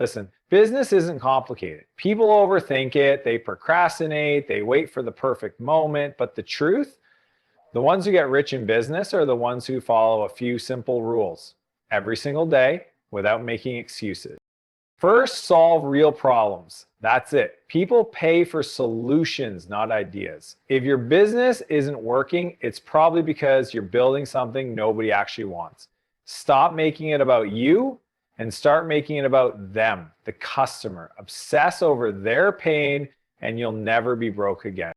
Listen, business isn't complicated. People overthink it, they procrastinate, they wait for the perfect moment. But the truth, the ones who get rich in business are the ones who follow a few simple rules every single day without making excuses. First, solve real problems. That's it. People pay for solutions, not ideas. If your business isn't working, it's probably because you're building something nobody actually wants. Stop making it about you and start making it about them, the customer. Obsess over their pain and you'll never be broke again.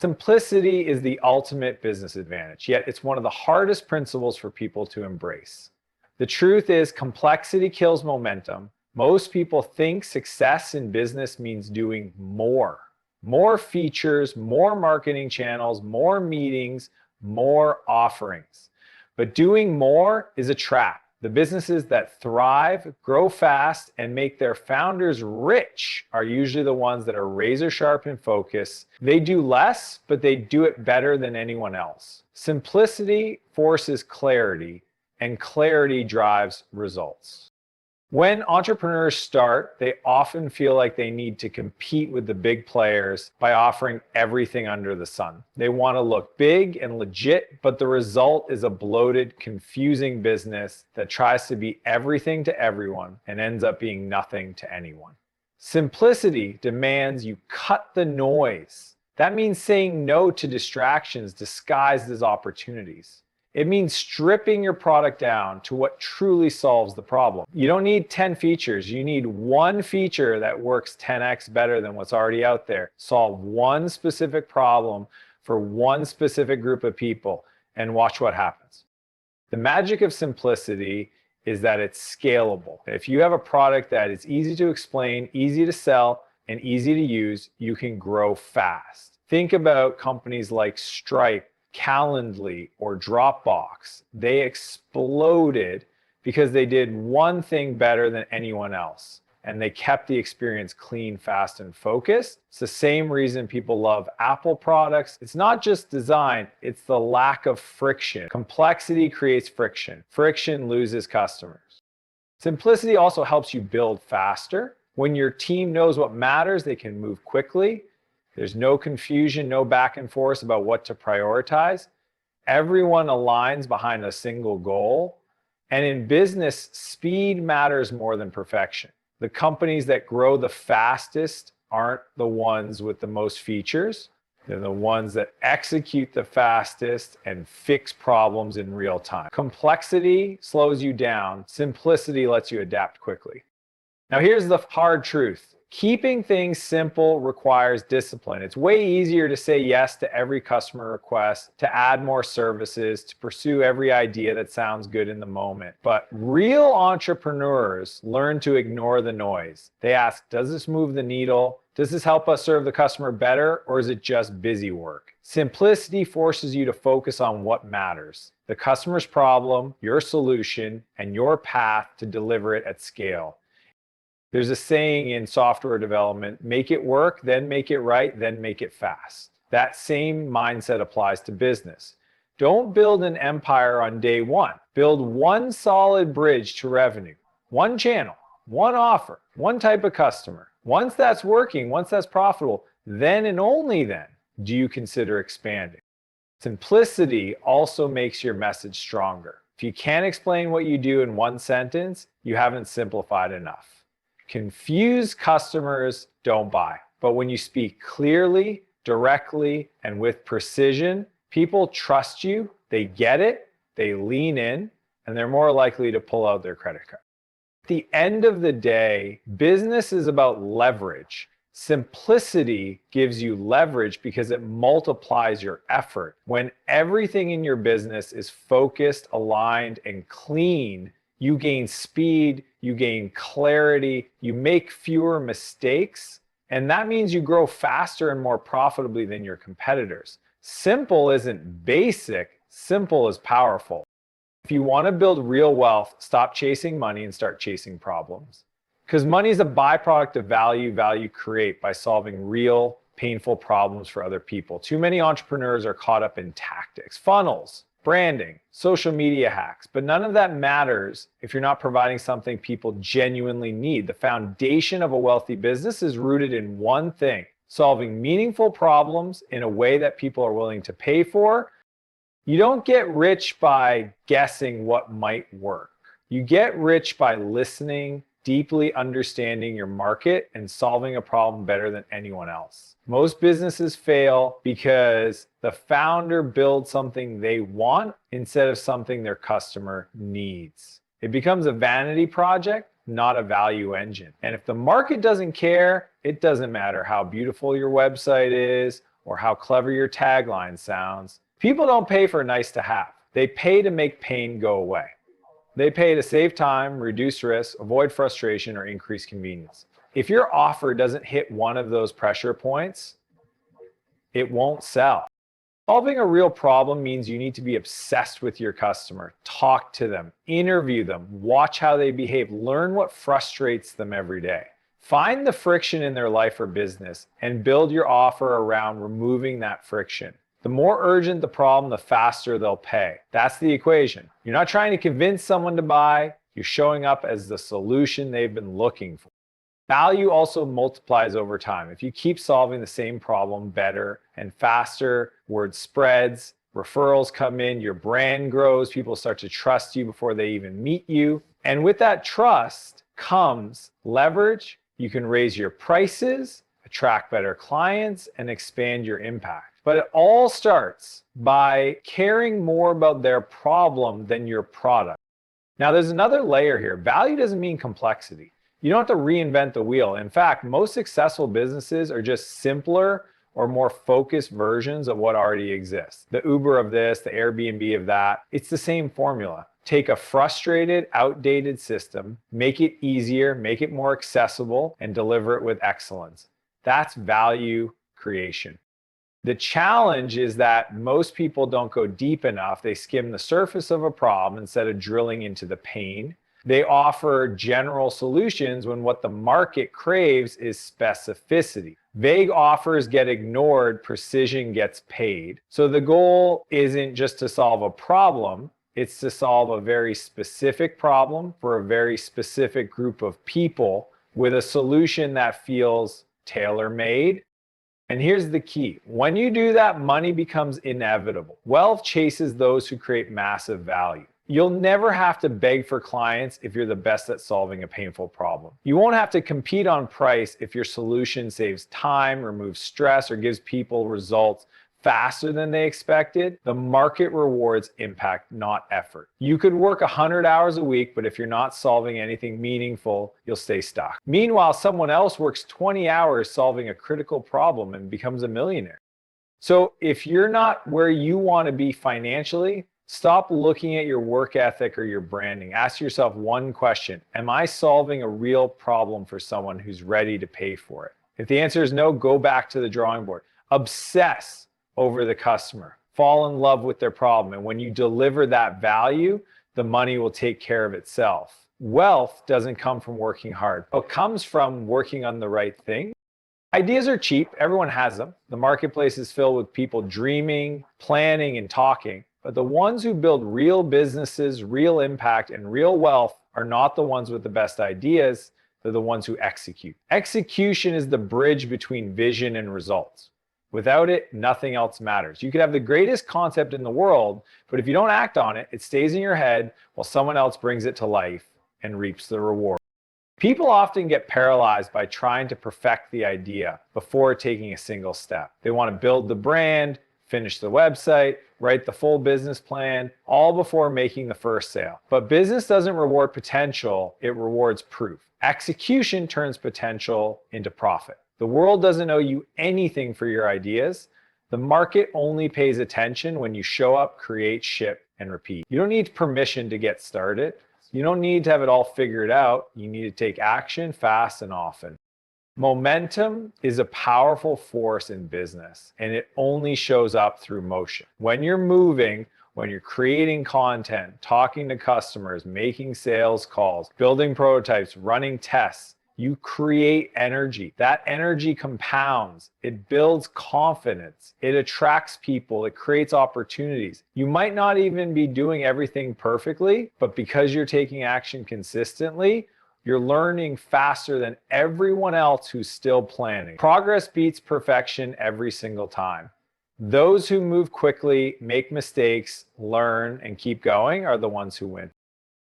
Simplicity is the ultimate business advantage, yet it's one of the hardest principles for people to embrace. The truth is, complexity kills momentum. Most people think success in business means doing more. More features, more marketing channels, more meetings, more offerings. But doing more is a trap. The businesses that thrive, grow fast, and make their founders rich are usually the ones that are razor sharp in focus. They do less, but they do it better than anyone else. Simplicity forces clarity, and clarity drives results. When entrepreneurs start, they often feel like they need to compete with the big players by offering everything under the sun. They want to look big and legit, but the result is a bloated, confusing business that tries to be everything to everyone and ends up being nothing to anyone. Simplicity demands you cut the noise. That means saying no to distractions disguised as opportunities. It means stripping your product down to what truly solves the problem. You don't need 10 features. You need one feature that works 10x better than what's already out there. Solve one specific problem for one specific group of people and watch what happens. The magic of simplicity is that it's scalable. If you have a product that is easy to explain, easy to sell, and easy to use, you can grow fast. Think about companies like Stripe, Calendly, or Dropbox. They exploded because they did one thing better than anyone else, and they kept the experience clean, fast, and focused. It's the same reason people love Apple products. It's not just design, it's the lack of friction. Complexity creates friction. Friction loses customers. Simplicity also helps you build faster. When your team knows what matters, they can move quickly. There's no confusion, no back and forth about what to prioritize. Everyone aligns behind a single goal. And in business, speed matters more than perfection. The companies that grow the fastest aren't the ones with the most features. They're the ones that execute the fastest and fix problems in real time. Complexity slows you down. Simplicity lets you adapt quickly. Now here's the hard truth. Keeping things simple requires discipline. It's way easier to say yes to every customer request, to add more services, to pursue every idea that sounds good in the moment. But real entrepreneurs learn to ignore the noise. They ask, does this move the needle? Does this help us serve the customer better, or is it just busy work? Simplicity forces you to focus on what matters: the customer's problem, your solution, and your path to deliver it at scale. There's a saying in software development, make it work, then make it right, then make it fast. That same mindset applies to business. Don't build an empire on day one. Build one solid bridge to revenue, one channel, one offer, one type of customer. Once that's working, once that's profitable, then and only then do you consider expanding. Simplicity also makes your message stronger. If you can't explain what you do in one sentence, you haven't simplified enough. Confused customers don't buy. But when you speak clearly, directly, and with precision, people trust you, they get it, they lean in, and they're more likely to pull out their credit card. At the end of the day, business is about leverage. Simplicity gives you leverage because it multiplies your effort. When everything in your business is focused, aligned, and clean, you gain speed, you gain clarity, you make fewer mistakes, and that means you grow faster and more profitably than your competitors. Simple isn't basic, simple is powerful. If you want to build real wealth, stop chasing money and start chasing problems. Because money is a byproduct of value create by solving real, painful problems for other people. Too many entrepreneurs are caught up in tactics, funnels, branding, social media hacks, but none of that matters if you're not providing something people genuinely need. The foundation of a wealthy business is rooted in one thing: solving meaningful problems in a way that people are willing to pay for. You don't get rich by guessing what might work. You get rich by listening, deeply understanding your market, and solving a problem better than anyone else. Most businesses fail because the founder builds something they want instead of something their customer needs. It becomes a vanity project, not a value engine. And if the market doesn't care, it doesn't matter how beautiful your website is or how clever your tagline sounds. People don't pay for nice to have. They pay to make pain go away. They pay to save time, reduce risk, avoid frustration, or increase convenience. If your offer doesn't hit one of those pressure points, it won't sell. Solving a real problem means you need to be obsessed with your customer. Talk to them, interview them, watch how they behave, learn what frustrates them every day. Find the friction in their life or business and build your offer around removing that friction. The more urgent the problem, the faster they'll pay. That's the equation. You're not trying to convince someone to buy, you're showing up as the solution they've been looking for. Value also multiplies over time. If you keep solving the same problem better and faster, word spreads, referrals come in, your brand grows, people start to trust you before they even meet you. And with that trust comes leverage. You can raise your prices, attract better clients, and expand your impact. But it all starts by caring more about their problem than your product. Now, there's another layer here. Value doesn't mean complexity. You don't have to reinvent the wheel. In fact, most successful businesses are just simpler or more focused versions of what already exists. The Uber of this, the Airbnb of that, it's the same formula. Take a frustrated, outdated system, make it easier, make it more accessible, and deliver it with excellence. That's value creation. The challenge is that most people don't go deep enough. They skim the surface of a problem instead of drilling into the pain. They offer general solutions when what the market craves is specificity. Vague offers get ignored, precision gets paid. So the goal isn't just to solve a problem, it's to solve a very specific problem for a very specific group of people with a solution that feels tailor-made. And here's the key. When you do that, money becomes inevitable. Wealth chases those who create massive value. You'll never have to beg for clients if you're the best at solving a painful problem. You won't have to compete on price if your solution saves time, removes stress, or gives people results faster than they expected. The market rewards impact, not effort. You could work 100 hours a week, but if you're not solving anything meaningful, you'll stay stuck. Meanwhile, someone else works 20 hours solving a critical problem and becomes a millionaire. So if you're not where you want to be financially, stop looking at your work ethic or your branding. Ask yourself one question: am I solving a real problem for someone who's ready to pay for it? If the answer is no, go back to the drawing board. Obsess over the customer. Fall in love with their problem. And when you deliver that value, the money will take care of itself. Wealth doesn't come from working hard. It comes from working on the right thing. Ideas are cheap. Everyone has them. The marketplace is filled with people dreaming, planning, and talking. But the ones who build real businesses, real impact, and real wealth are not the ones with the best ideas. They're the ones who execute. Execution is the bridge between vision and results. Without it, nothing else matters. You could have the greatest concept in the world, but if you don't act on it, it stays in your head while someone else brings it to life and reaps the reward. People often get paralyzed by trying to perfect the idea before taking a single step. They want to build the brand, finish the website, write the full business plan, all before making the first sale. But business doesn't reward potential, it rewards proof. Execution turns potential into profit. The world doesn't owe you anything for your ideas. The market only pays attention when you show up, create, ship, and repeat. You don't need permission to get started. You don't need to have it all figured out. You need to take action fast and often. Momentum is a powerful force in business, and it only shows up through motion. When you're moving, when you're creating content, talking to customers, making sales calls, building prototypes, running tests, You create energy. That energy compounds. It builds confidence. It attracts people. It creates opportunities. You might not even be doing everything perfectly, but because you're taking action consistently, you're learning faster than everyone else who's still planning. Progress beats perfection every single time. Those who move quickly, make mistakes, learn, and keep going are the ones who win.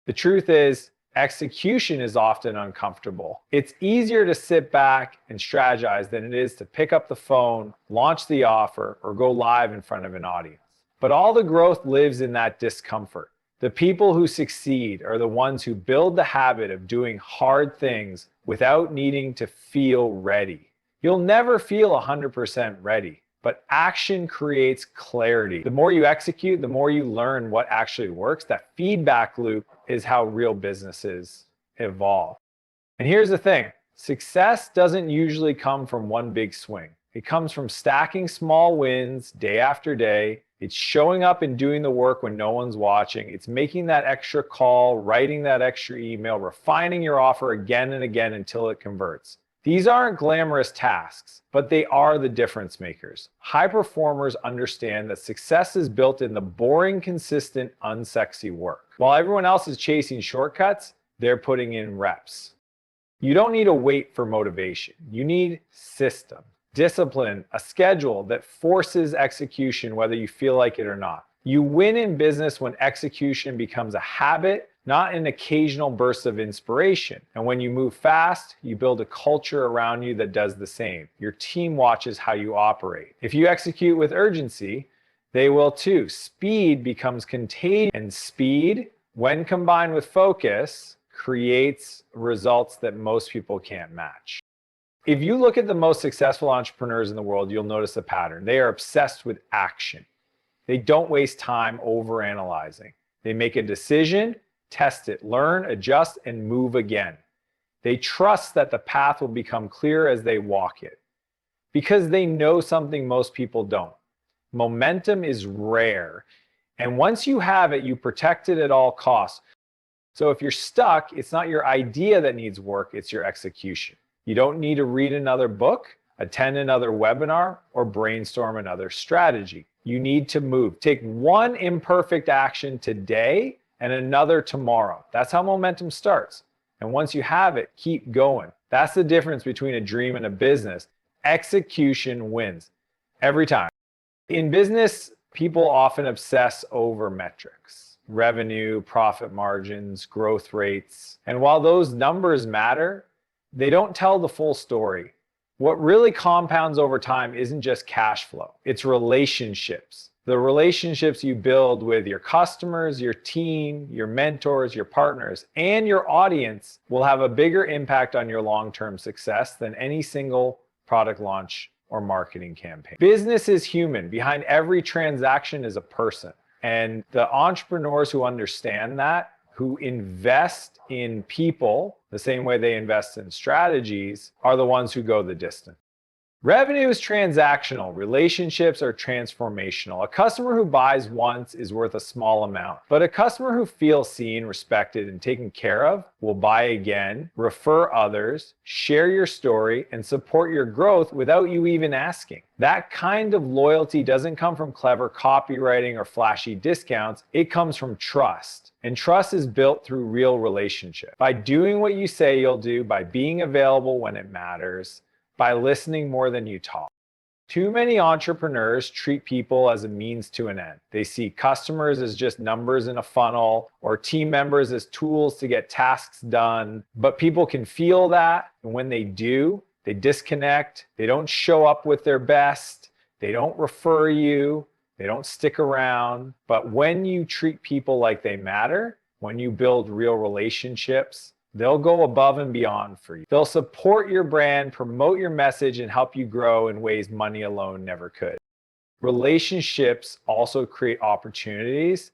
The truth is, execution is often uncomfortable. It's easier to sit back and strategize than it is to pick up the phone, launch the offer, or go live in front of an audience. But all the growth lives in that discomfort. The people who succeed are the ones who build the habit of doing hard things without needing to feel ready. You'll never feel 100% ready, but action creates clarity. The more you execute, the more you learn what actually works. That feedback loop is how real businesses evolve. And here's the thing, success doesn't usually come from one big swing. It comes from stacking small wins day after day. It's showing up and doing the work when no one's watching. It's making that extra call, writing that extra email, refining your offer again and again until it converts. These aren't glamorous tasks, but they are the difference makers. High performers understand that success is built in the boring, consistent, unsexy work. While everyone else is chasing shortcuts, they're putting in reps. You don't need to wait for motivation. You need system, discipline, a schedule that forces execution whether you feel like it or not. You win in business when execution becomes a habit, not an occasional burst of inspiration. And when you move fast, you build a culture around you that does the same. Your team watches how you operate. If you execute with urgency, they will too. Speed becomes contagious, and speed, when combined with focus, creates results that most people can't match. If you look at the most successful entrepreneurs in the world, you'll notice a pattern. They are obsessed with action. They don't waste time overanalyzing. They make a decision, test it, learn, adjust, and move again. They trust that the path will become clear as they walk it because they know something most people don't. Momentum is rare, and once you have it, you protect it at all costs. So if you're stuck, it's not your idea that needs work, it's your execution. You don't need to read another book, attend another webinar, or brainstorm another strategy. You need to move. Take one imperfect action today and another tomorrow. That's how momentum starts. And once you have it, keep going. That's the difference between a dream and a business. Execution wins every time. In business, people often obsess over metrics, revenue, profit margins, growth rates. And while those numbers matter, they don't tell the full story. What really compounds over time isn't just cash flow, it's relationships. The relationships you build with your customers, your team, your mentors, your partners, and your audience will have a bigger impact on your long-term success than any single product launch or marketing campaign. Business is human. Behind every transaction is a person. And the entrepreneurs who understand that, who invest in people the same way they invest in strategies, are the ones who go the distance. Revenue is transactional. Relationships are transformational. A customer who buys once is worth a small amount, but a customer who feels seen, respected, and taken care of will buy again, refer others, share your story, and support your growth without you even asking. That kind of loyalty doesn't come from clever copywriting or flashy discounts. It comes from trust. And trust is built through real relationship. By doing what you say you'll do, by being available when it matters, by listening more than you talk. Too many entrepreneurs treat people as a means to an end. They see customers as just numbers in a funnel or team members as tools to get tasks done. But people can feel that. And when they do, they disconnect. They don't show up with their best. They don't refer you. They don't stick around. But when you treat people like they matter, when you build real relationships, they'll go above and beyond for you. They'll support your brand, promote your message, and help you grow in ways money alone never could. Relationships also create opportunities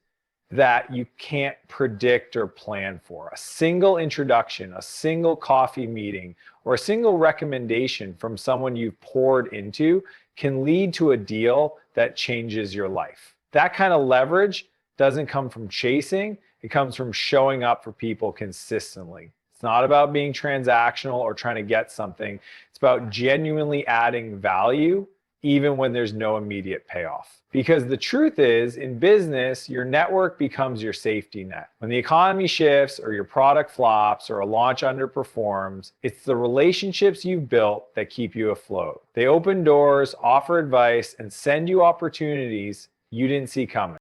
that you can't predict or plan for. A single introduction, a single coffee meeting, or a single recommendation from someone you've poured into can lead to a deal that changes your life. That kind of leverage doesn't come from chasing. It comes from showing up for people consistently. It's not about being transactional or trying to get something. It's about genuinely adding value, even when there's no immediate payoff. Because the truth is, in business, your network becomes your safety net. When the economy shifts or your product flops or a launch underperforms, it's the relationships you've built that keep you afloat. They open doors, offer advice, and send you opportunities you didn't see coming.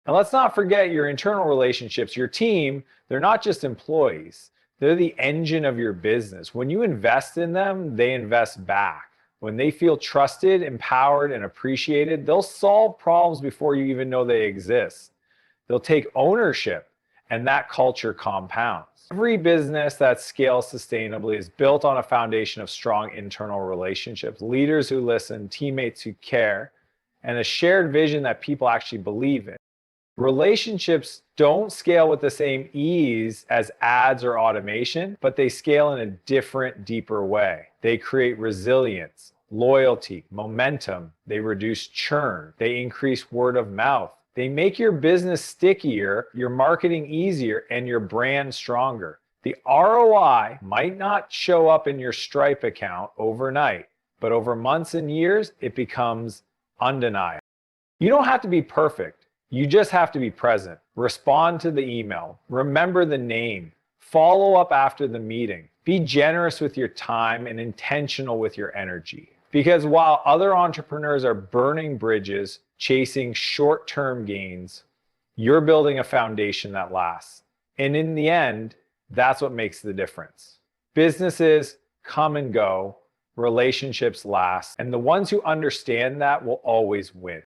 And let's not forget your internal relationships. Your team, they're not just employees. They're the engine of your business. When you invest in them, they invest back. When they feel trusted, empowered, and appreciated, they'll solve problems before you even know they exist. They'll take ownership, and that culture compounds. Every business that scales sustainably is built on a foundation of strong internal relationships, leaders who listen, teammates who care, and a shared vision that people actually believe in. Relationships don't scale with the same ease as ads or automation, but they scale in a different, deeper way. They create resilience, loyalty, momentum. They reduce churn. They increase word of mouth. They make your business stickier, your marketing easier, and your brand stronger. The ROI might not show up in your Stripe account overnight, but over months and years, it becomes undeniable. You don't have to be perfect. You just have to be present. Respond to the email. Remember the name. Follow up after the meeting. Be generous with your time and intentional with your energy. Because while other entrepreneurs are burning bridges, chasing short-term gains, you're building a foundation that lasts. And in the end, that's what makes the difference. Businesses come and go, relationships last, and the ones who understand that will always win.